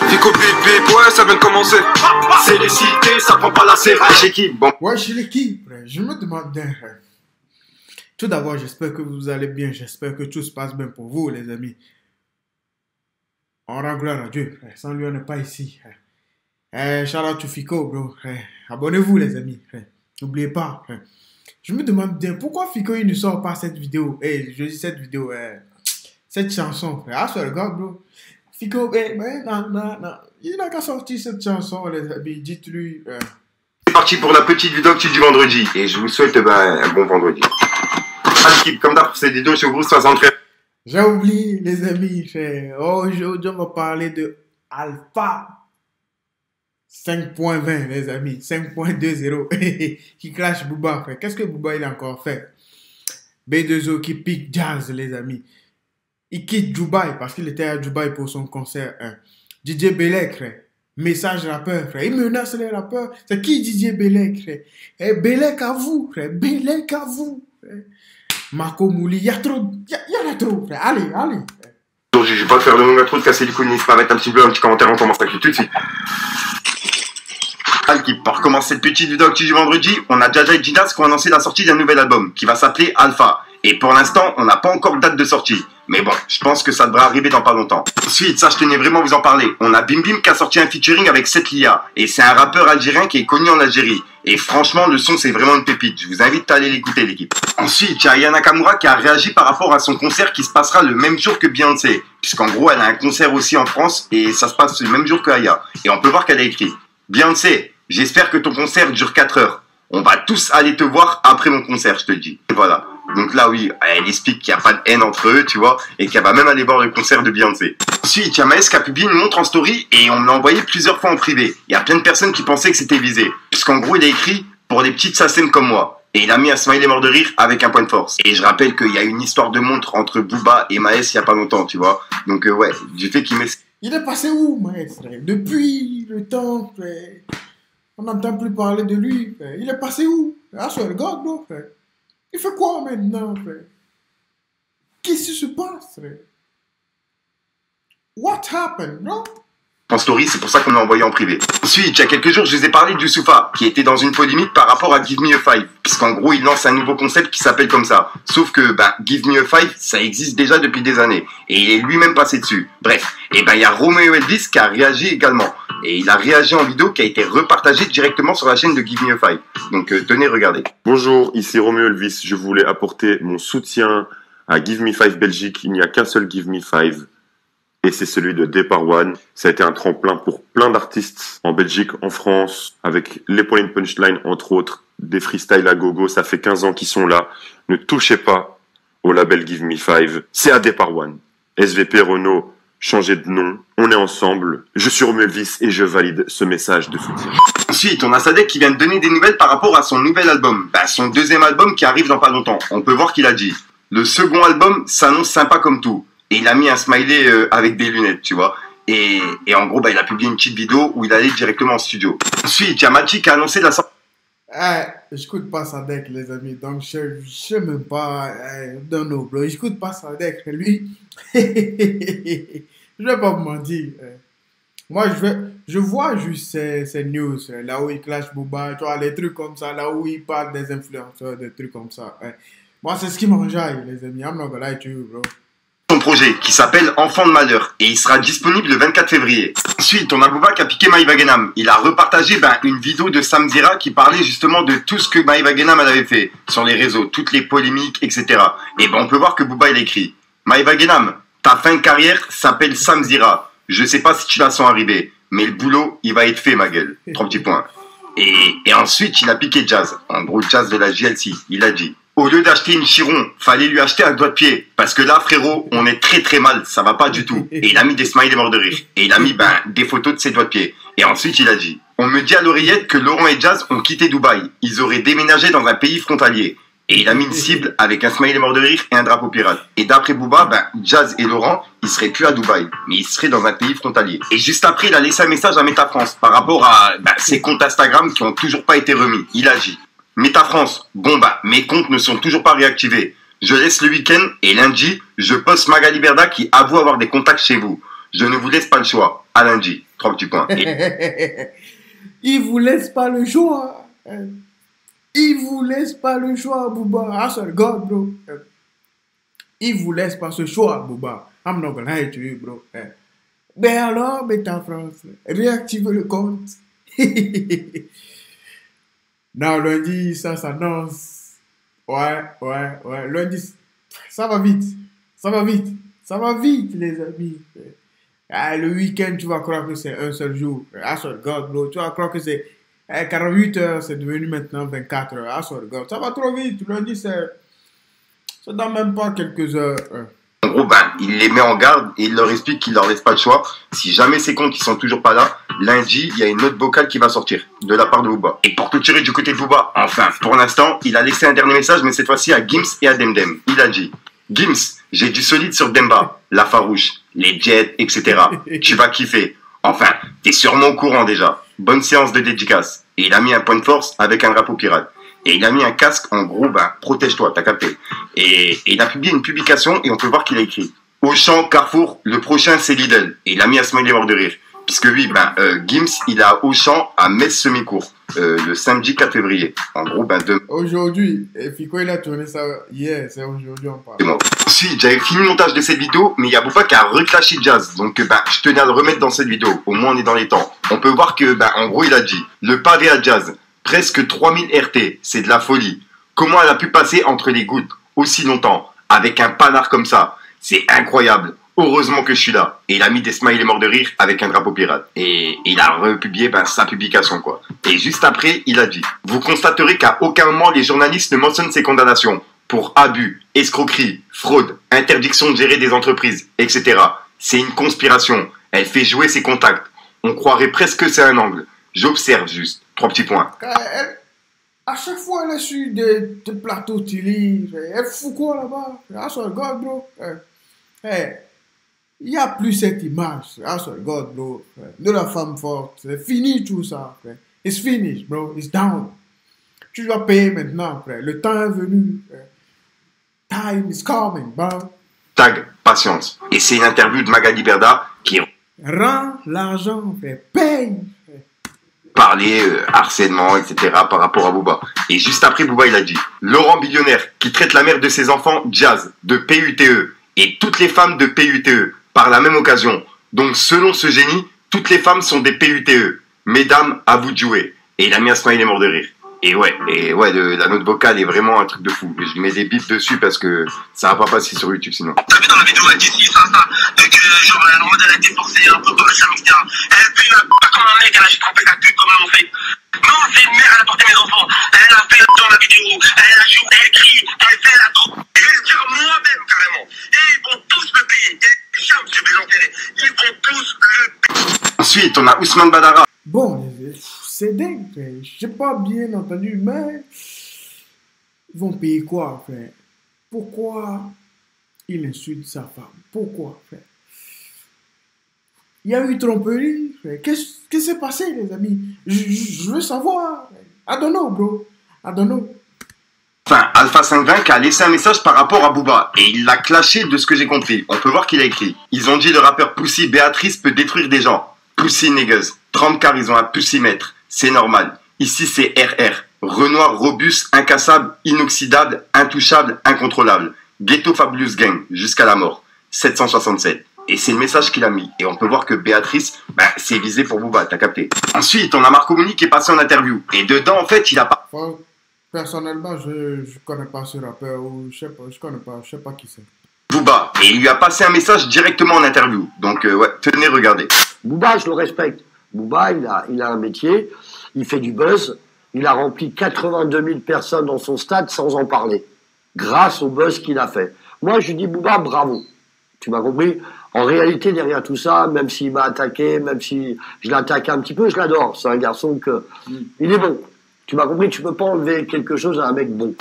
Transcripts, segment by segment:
Fico bip ouais, ça vient de commencer. C'est les cités, ça prend pas la série. Chez qui? Bon. Ouais, chez l'équipe, frère. Je me demande bien, frère. Tout d'abord, j'espère que vous allez bien. J'espère que tout se passe bien pour vous, les amis. On rend gloire à Dieu, frère. Sans lui, on n'est pas ici, frère. Shout out to Fico, bro. Frère. Abonnez-vous, les amis, frère. N'oubliez pas, frère. Je me demande bien pourquoi Fico, il ne sort pas cette vidéo. Je dis cette vidéo, cette chanson, frère. Ah, regarde, bro. Fico, non. Il n'a qu'à sortir cette chanson, les amis. Dites-lui. C'est parti pour la petite vidéo du vendredi. Et je vous souhaite un bon vendredi. L'équipe, comme d'hab, c'est des vidéos sur vous, 63. J'ai oublié, les amis, frère. Aujourd'hui, on va parler de Alpha 5.20, les amis. 5.20 qui clash Booba, frère. Qu'est-ce que Booba, il a encore fait? B2O qui pique Jazz, les amis. Il quitte Dubaï parce qu'il était à Dubaï pour son concert. DJ Belek, frère. Message rappeur, frère. Il menace les rappeurs. C'est qui DJ Belek, frère? Belek à vous, frère. Belek à vous, frère. Marco Mouli, il y a trop, il y en a trop, frère. Allez. Aujourd'hui, je vais pas faire le long intro de casser les couilles, n'hésite pas à mettre un petit commentaire, on commence avec tout de suite. L'équipe, pour commencer cette petite vidéo du vendredi, on a Jaja et Jinas qui ont annoncé la sortie d'un nouvel album qui va s'appeler Alpha. Et pour l'instant, on n'a pas encore de date de sortie. Mais bon, je pense que ça devrait arriver dans pas longtemps. Ensuite, ça je tenais vraiment à vous en parler. On a Bim Bim qui a sorti un featuring avec Setlia. Et c'est un rappeur algérien qui est connu en Algérie. Et franchement, le son c'est vraiment une pépite. Je vous invite à aller l'écouter, l'équipe. Ensuite, il y a Aya Nakamura qui a réagi par rapport à son concert qui se passera le même jour que Beyoncé. Puisqu'en gros, elle a un concert aussi en France et ça se passe le même jour que Aya. Et on peut voir qu'elle a écrit: Beyoncé, j'espère que ton concert dure 4 heures. On va tous aller te voir après mon concert, je te dis. Et voilà. Donc là, oui, elle explique qu'il n'y a pas de haine entre eux, tu vois, et qu'elle va même aller voir le concert de Beyoncé. Ensuite, il y a Maes qui a publié une montre en story et on me l'a envoyé plusieurs fois en privé. Il y a plein de personnes qui pensaient que c'était visé. Puisqu'en gros, il a écrit « Pour les petites sassènes comme moi ». Et il a mis un smiley mort de rire avec un point de force. Et je rappelle qu'il y a une histoire de montre entre Booba et Maes il n'y a pas longtemps, tu vois. Donc ouais, du fait qu'il met... Il est passé où, Maes, frère? Depuis le temps, frère. On n'entend plus parler de lui, frère. Il est passé où? Ah, sur le God, non, frère. Il fait quoi maintenant, frère? Qu'est-ce qui se passe, frère? What happened, bro? En story, c'est pour ça qu'on l'a envoyé en privé. Ensuite, il y a quelques jours, je vous ai parlé du Soufa, qui était dans une polémique par rapport à Give Me a Five, puisqu'en gros, il lance un nouveau concept qui s'appelle comme ça. Sauf que, Give Me a Five, ça existe déjà depuis des années, et il est lui-même passé dessus. Bref, et il y a Romeo Elvis qui a réagi également, et il a réagi en vidéo qui a été repartagée directement sur la chaîne de Give Me a Five. Donc tenez, regardez. Bonjour, ici Romeo Elvis, je voulais apporter mon soutien à Give Me Five Belgique. Il n'y a qu'un seul Give Me Five. Et c'est celui de Depart One. Ça a été un tremplin pour plein d'artistes en Belgique, en France, avec les Pauline Punchline, entre autres, des freestyles à gogo. Ça fait 15 ans qu'ils sont là. Ne touchez pas au label Give Me Five. C'est à Depart One. SVP Renault, changez de nom. On est ensemble. Je suis Romeo Elvis et je valide ce message de soutien. Ensuite, on a Sadek qui vient de donner des nouvelles par rapport à son nouvel album. Son deuxième album qui arrive dans pas longtemps. On peut voir qu'il a dit: le second album s'annonce sympa comme tout. Et il a mis un smiley avec des lunettes, tu vois. Et en gros, il a publié une petite vidéo où il allait directement en studio. Ensuite, il y a Machi qui a annoncé la sortie. J'écoute pas Sadek, les amis. Donc, je sais même pas. Non, bro. J'écoute pas Sadek. Lui, je vais pas vous mentir. Moi, je vois juste ces news, là où il clash Booba, tu vois, les trucs comme ça, là où il parle des influenceurs, des trucs comme ça. Moi, c'est ce qui m'enjaille, les amis. I'm not gonna lie to you, bro. Son projet qui s'appelle Enfant de Malheur et il sera disponible le 24 février. Ensuite, on a Booba qui a piqué Maïva Genam. Il a repartagé une vidéo de Sam Zira qui parlait justement de tout ce que Maïva Genam avait fait sur les réseaux, toutes les polémiques, etc. Et on peut voir que Booba il écrit: Maïva Genam, ta fin de carrière s'appelle Sam Zira. Je sais pas si tu la sens arriver, mais le boulot il va être fait, ma gueule. 3 petits points. Et ensuite, il a piqué Jazz. En gros, Jazz de la JLC. Il a dit: au lieu d'acheter une Chiron, fallait lui acheter un doigt de pied. Parce que là, frérot, on est très très mal, ça va pas du tout. Et il a mis des smileys morts de rire. Et il a mis des photos de ses doigts de pied. Et ensuite, il a dit: on me dit à l'oreillette que Laurent et Jazz ont quitté Dubaï. Ils auraient déménagé dans un pays frontalier. Et il a mis une cible avec un smiley mort de rire et un drapeau pirate. Et d'après Booba, Jazz et Laurent, ils seraient plus à Dubaï, mais ils seraient dans un pays frontalier. Et juste après, il a laissé un message à Meta France par rapport à ses comptes Instagram qui ont toujours pas été remis. Il a dit: Meta France, bon mes comptes ne sont toujours pas réactivés. Je laisse le week-end et lundi, je poste Magali Berda qui avoue avoir des contacts chez vous. Je ne vous laisse pas le choix. À lundi. 3 petits points. Il vous laisse pas le choix. Il vous laisse pas le choix, Booba. I swear to God, bro. Il vous laisse pas ce choix, Booba. I'm not gonna lie to you, bro. Ben alors, Beta France, réactivez le compte. Non, lundi, ça s'annonce. Ouais. Lundi, ça va vite. Ça va vite, les amis. Le week-end, tu vas croire que c'est un seul jour. I swear to God, bro. Tu vas croire que c'est 48 heures, c'est devenu maintenant 24 heures. I swear to God. Ça va trop vite. Lundi, c'est dans même pas quelques heures. En gros, il les met en garde et il leur explique qu'il leur laisse pas le choix. Si jamais ces comptes qui sont toujours pas là, lundi, il y a une note vocale qui va sortir de la part de Booba. Et pour te tirer du côté de Booba, enfin, pour l'instant, il a laissé un dernier message, mais cette fois-ci à Gims et à Demdem. Il a dit: Gims, j'ai du solide sur Demba, La Farouche, les Jets, etc. Tu vas kiffer. Enfin, t'es sûrement au courant déjà. Bonne séance de dédicace. Et il a mis un point de force avec un drapeau pirate. Et il a mis un casque, en gros, protège-toi, t'as capté. Et il a publié une publication et on peut voir qu'il a écrit: Auchan, Carrefour, le prochain c'est Lidl. Et il a mis un smiley mort de rire. Puisque lui, Gims, il a Auchan à Metz semi-court, le samedi 4 février. En gros, Aujourd'hui, et Fico, il a tourné ça hier, c'est aujourd'hui on parle. Bon. Ensuite, j'avais fini le montage de cette vidéo, mais il y a Booba qui a reclashé Jazz. Donc, je tenais à le remettre dans cette vidéo. Au moins, on est dans les temps. On peut voir que, en gros, il a dit: le pavé à Jazz, presque 3000 RT, c'est de la folie. Comment elle a pu passer entre les gouttes aussi longtemps, avec un panard comme ça? C'est incroyable. Heureusement que je suis là. Et il a mis des smileys morts de rire avec un drapeau pirate. Et il a republié sa publication, quoi. Et juste après, il a dit: vous constaterez qu'à aucun moment les journalistes ne mentionnent ces condamnations pour abus, escroquerie, fraude, interdiction de gérer des entreprises, etc. C'est une conspiration. Elle fait jouer ses contacts. On croirait presque que c'est un angle. J'observe juste. 3 petits points. À chaque fois, elle a su des plateaux télé. Elle fout quoi là-bas? I swear to God, bro. Il n'y a plus cette image, I swear to God, bro, de la femme forte. C'est fini tout ça, frère. It's finished, bro. It's down. Tu dois payer maintenant, frère. Le temps est venu. Time is coming, bro. Tag, patience. Et c'est une interview de Magali Berda qui rend l'argent, frère. Paye. Parler harcèlement, etc. par rapport à Booba. Et juste après, Booba, il a dit: Laurent Billionnaire, qui traite la mère de ses enfants, Jazz, de PUTE, et toutes les femmes de PUTE, par la même occasion. Donc, selon ce génie, toutes les femmes sont des PUTE. Mesdames, à vous de jouer. Et il a mis un smiley mort de rire. Et ouais, la note vocale est vraiment un truc de fou. Je mets des bips dessus parce que ça va pas passer sur YouTube sinon. T'as vu dans la vidéo, elle dit si, ça, et que genre, en mode elle a été forcée un peu par la chambre, etc. Elle fait pas comme un mec, elle a juste trempé sa queue comme un fait. Non, c'est une mère, elle a porté mes enfants. Elle a fait dans la vidéo, elle a joué, elle crie, elle fait la trop. Et je vais le dire moi-même carrément. Et ils vont tous le payer. Et Cham, je vais l'enterrer. Ils vont tous le payer. Ensuite, on a Ousmane Badara. Bon, c'est dingue, frère. J'ai pas bien entendu, mais ils vont payer quoi, frère? Pourquoi il insulte sa femme? Pourquoi, frère? Il y a eu tromperie, frère. Qu'est-ce qui s'est passé, les amis? Je veux savoir. I don't know, bro. I don't know. Enfin, Alpha 520 qui a laissé un message par rapport à Booba. Et il l'a clashé de ce que j'ai compris. On peut voir qu'il a écrit: ils ont dit le rappeur Pussy Béatrice peut détruire des gens. Pussy niggas. 30 cars, ils ont un pussimètre. C'est normal. Ici, c'est RR. Renoir, robuste, incassable, inoxydable, intouchable, incontrôlable. Ghetto Fabulous Gang, jusqu'à la mort. 767. Et c'est le message qu'il a mis. Et on peut voir que Béatrice, c'est visé pour Booba, t'as capté. Ensuite, on a Marco Mouni qui est passé en interview. Et dedans, en fait, il a pas... Enfin, personnellement, je connais pas ce rappeur. Ou je sais pas qui c'est. Booba. Et il lui a passé un message directement en interview. Donc, ouais, tenez, regardez. Booba, je le respecte. Booba, il a un métier, il fait du buzz, il a rempli 82 000 personnes dans son stade sans en parler, grâce au buzz qu'il a fait. Moi, je lui dis: Booba, bravo. Tu m'as compris? En réalité, derrière tout ça, même s'il m'a attaqué, même si je l'attaque un petit peu, je l'adore. C'est un garçon il est bon. Tu m'as compris? Tu peux pas enlever quelque chose à un mec bon.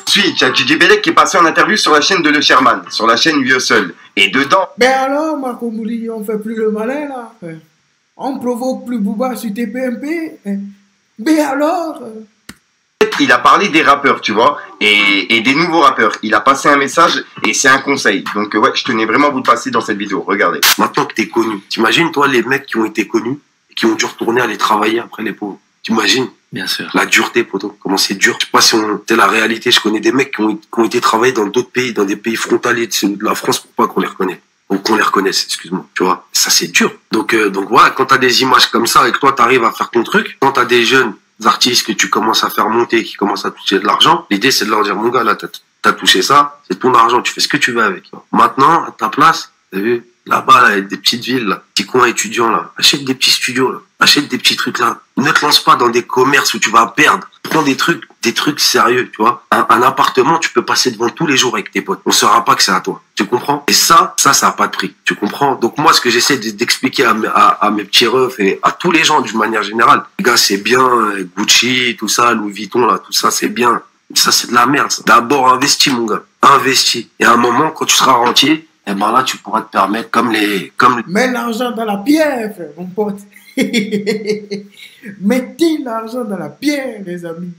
Ensuite, il y a DJ Belek qui est passé en interview sur la chaîne de Le Sherman, sur la chaîne Vieux Seul. Et dedans... Mais alors, Marco Mouli, on fait plus le malin, là. On provoque plus Booba sur TPMP. Mais alors, Il a parlé des rappeurs, tu vois, et des nouveaux rappeurs. Il a passé un message et c'est un conseil. Donc ouais, je tenais vraiment à vous le passer dans cette vidéo. Regardez. Maintenant que t'es connu, t'imagines toi les mecs qui ont été connus et qui ont dû retourner aller travailler après les pauvres. T'imagines? Bien sûr. La dureté, poto. Comment c'est dur. Je sais pas si c'est la réalité. Je connais des mecs qui ont été travailler dans d'autres pays, dans des pays frontaliers de la France pour pas qu'on les reconnaisse. Ou qu'on les reconnaisse, excuse-moi. Tu vois. Ça, c'est dur. Donc voilà, quand t'as des images comme ça et que toi t'arrives à faire ton truc, quand t'as des jeunes artistes que tu commences à faire monter, qui commencent à toucher de l'argent, l'idée c'est de leur dire, mon gars, là, t'as touché ça, c'est ton argent, tu fais ce que tu veux avec. Maintenant, à ta place, t'as vu, là-bas, là, des petites villes, là, petits coins étudiants, là, achète des petits studios, là, achète des petits trucs, là. Ne te lance pas dans des commerces où tu vas perdre. Prends des trucs sérieux, tu vois. Un appartement, tu peux passer devant tous les jours avec tes potes. On saura pas que c'est à toi. Tu comprends? Et ça a pas de prix. Tu comprends? Donc moi, ce que j'essaie d'expliquer à mes petits refs et à tous les gens d'une manière générale, les gars, c'est bien, Gucci, tout ça, Louis Vuitton, là, tout ça, c'est bien. Ça, c'est de la merde, ça. D'abord, investis, mon gars. Investis. Et à un moment, quand tu seras rentier, eh ben là, tu pourras te permettre Mets l'argent dans la pierre, frère, mon pote. Mettez l'argent dans la pierre, les amis.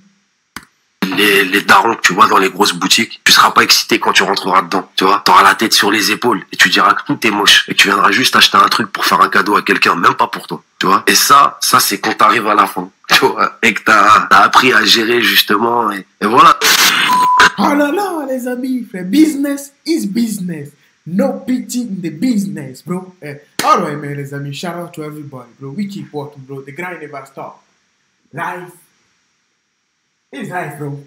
les darons que tu vois dans les grosses boutiques, tu seras pas excité quand tu rentreras dedans, tu vois. T'auras la tête sur les épaules et tu diras que tout est moche et tu viendras juste acheter un truc pour faire un cadeau à quelqu'un, même pas pour toi, tu vois. Et ça c'est quand t'arrives à la fin, tu vois, et que t'as appris à gérer justement et voilà. Oh là là, les amis, frère, business is business. No pity in the business, bro. All right, man, les amis. Shout out to everybody, bro. We keep working, bro. The grind never stop. Life is life, bro.